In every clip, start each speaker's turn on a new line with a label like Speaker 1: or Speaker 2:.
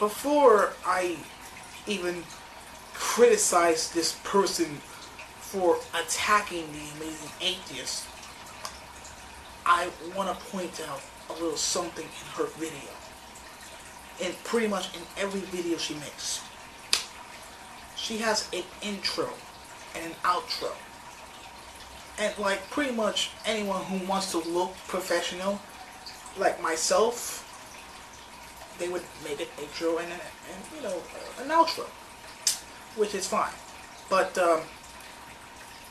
Speaker 1: before I even criticize this person for attacking the Amazing Atheist, I want to point out a little something in her video. And pretty much in every video she makes. She has an intro and an outro. And like pretty much anyone who wants to look professional, like myself, they would make an intro and you know, an outro, which is fine. But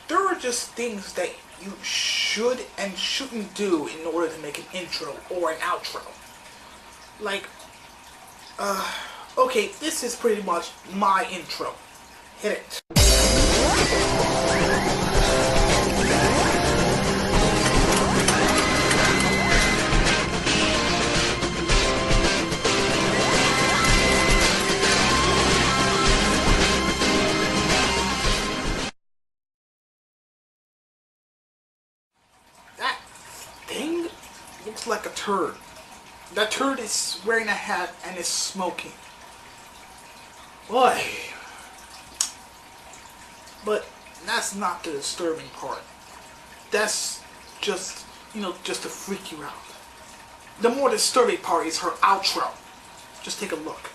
Speaker 1: there are just things that you should and shouldn't do in order to make an intro or an outro. Like, okay, this is pretty much my intro. Hit it. That thing looks like a turd. That turd is wearing a hat and is smoking. Boy. But that's not the disturbing part. That's just, you know, just to freak you out. The more disturbing part is her outro. Just take a look.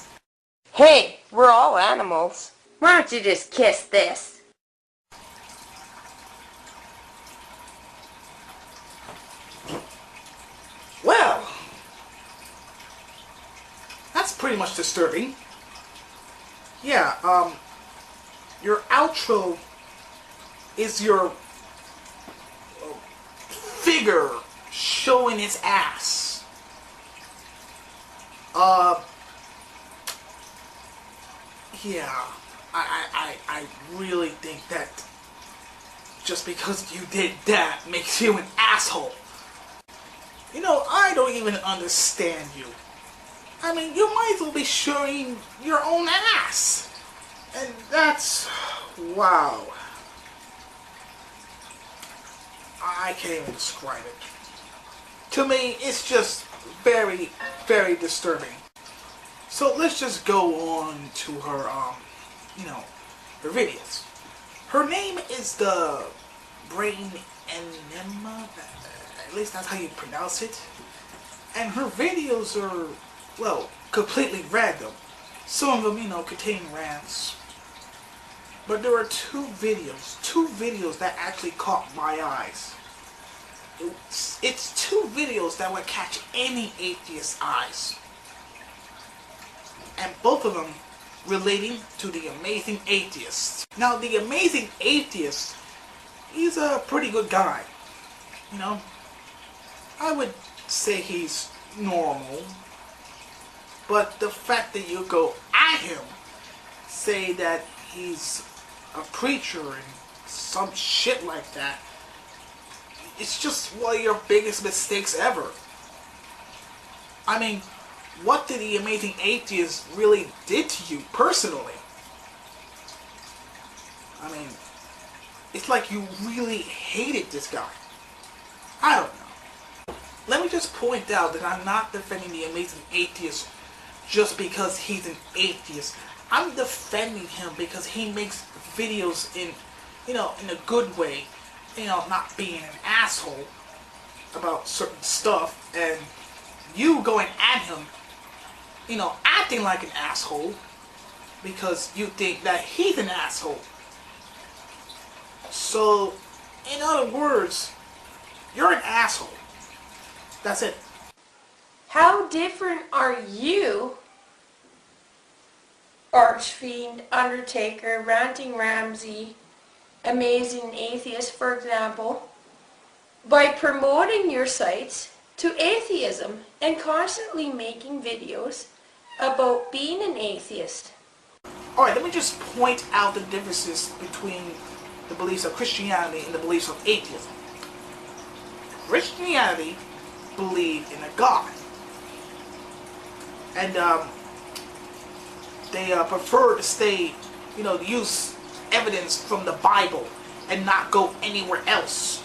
Speaker 2: Hey, we're all animals. Why don't you just kiss this?
Speaker 1: Well, that's pretty much disturbing. Yeah, your outro is your figure showing its ass. Yeah, I really think that just because you did that makes you an asshole. You know, I don't even understand you. I mean, you might as well be showing your own ass. And that's... wow. I can't even describe it. To me, it's just very, very disturbing. So let's just go on to her, you know, her videos. Her name is the Brain Enema. At least that's how you pronounce it. And her videos are, well, completely random. Some of them, you know, contain rants. But there are two videos that actually caught my eyes. It's two videos that would catch any atheist's eyes. And both of them relating to the Amazing Atheist. Now, the Amazing Atheist, he's a pretty good guy. You know, I would say he's normal. But the fact that you go at him, say that he's a preacher and some shit like that, it's just one of your biggest mistakes ever. I mean, what did the Amazing Atheist really did to you personally? I mean, it's like you really hated this guy. I don't know. Let me just point out that I'm not defending the Amazing Atheist just because he's an atheist. I'm defending him because he makes videos in, you know, in a good way, you know, not being an asshole about certain stuff, and you going at him, you know, acting like an asshole because you think that he's an asshole. So, in other words, you're an asshole. That's it.
Speaker 2: How different are you, Archfiend, Undertaker, Ranting Ramsey, Amazing Atheist, for example, by promoting your sites to atheism and constantly making videos about being an atheist?
Speaker 1: Alright, let me just point out the differences between the beliefs of Christianity and the beliefs of atheism. Christianity believed in a God. And they prefer to stay, you know, use evidence from the Bible and not go anywhere else.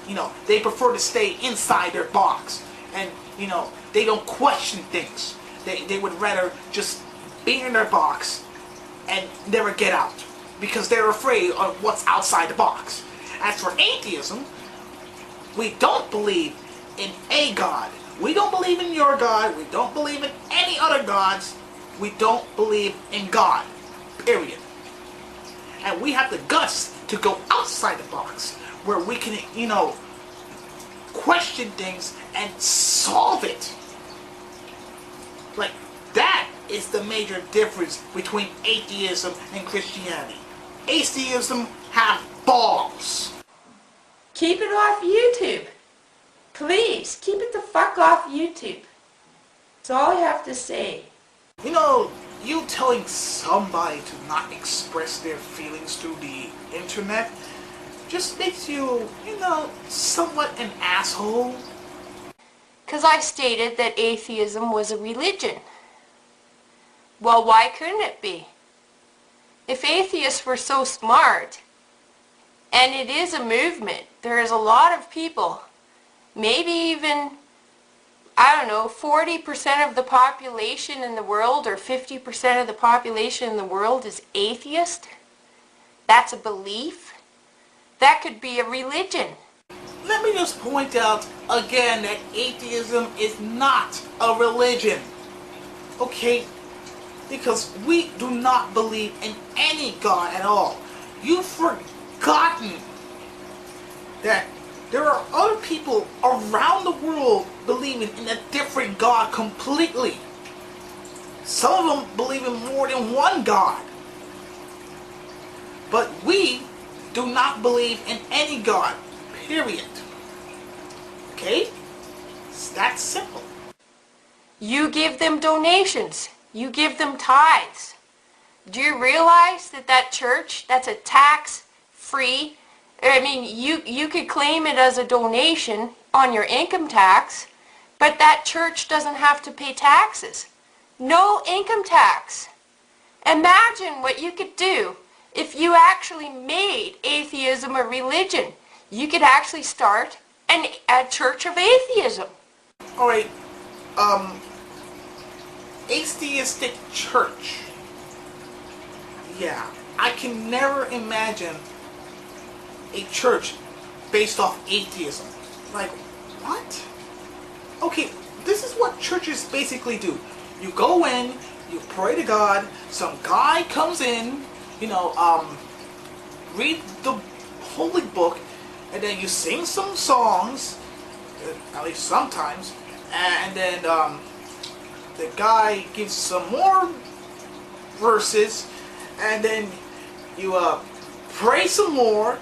Speaker 1: You know, they prefer to stay inside their box. And, you know, they don't question things. They would rather just being in their box and never get out because they're afraid of what's outside the box. As for atheism, we don't believe in a God. We don't believe in your God. We don't believe in any other gods. We don't believe in God. Period. And we have the guts to go outside the box where we can, question things and solve it. Like, that is the major difference between atheism and Christianity. Atheism have balls.
Speaker 2: Keep it off YouTube. Please, keep it the fuck off YouTube. That's all I have to say.
Speaker 1: You telling somebody to not express their feelings through the internet just makes you, somewhat an asshole.
Speaker 2: Because I stated that atheism was a religion. Well, why couldn't it be? If atheists were so smart, and it is a movement, there is a lot of people, maybe even, 40% of the population in the world or 50% of the population in the world is atheist. That's a belief. That could be a religion.
Speaker 1: Let me just point out again that atheism is not a religion. Okay? Because we do not believe in any God at all. You've forgotten that there are other people around the world believing in a different God completely. Some of them believe in more than one God. But we do not believe in any God. Period. Okay? It's that simple.
Speaker 2: You give them donations. You give them tithes. Do you realize that church, that's a tax-free, you could claim it as a donation on your income tax, but that church doesn't have to pay taxes. No income tax. Imagine what you could do if you actually made atheism a religion. You could actually start a church of atheism.
Speaker 1: Alright, atheistic church. Yeah, I can never imagine a church based off atheism. Like, what? Okay, this is what churches basically do. You go in, you pray to God, some guy comes in, read the holy book, and then you sing some songs, at least sometimes, and then the guy gives some more verses, and then you pray some more,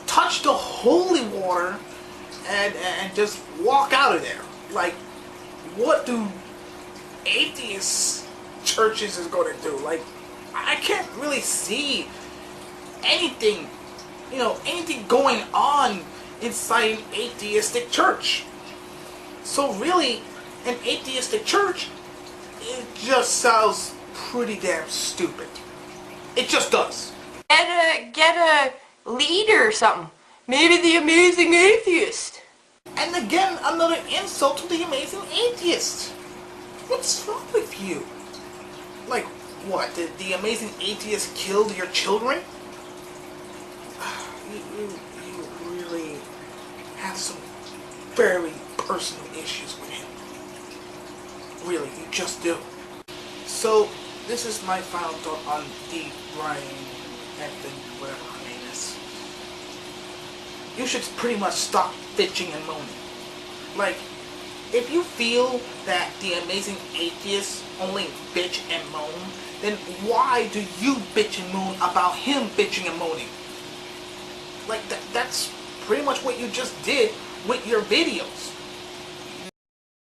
Speaker 1: touch the holy water, and just walk out of there. Like, what do atheist churches is going to do? Like, I can't really see anything, anything going on inside an atheistic church. So really, an atheistic church, it just sounds pretty damn stupid. It just does.
Speaker 2: Get a leader or something. Maybe the Amazing Atheist.
Speaker 1: And again, another insult to the Amazing Atheist. What's wrong with you? Like, what? Did the Amazing Atheist kill your children? You really have some very personal issues with him. Really, you just do. So, this is my final thought on the Brian Anthony, whatever her name is. You should pretty much stop bitching and moaning. Like, if you feel that the Amazing Atheist only bitch and moan, then why do you bitch and moan about him bitching and moaning? Like, that's pretty much what you just did with your videos.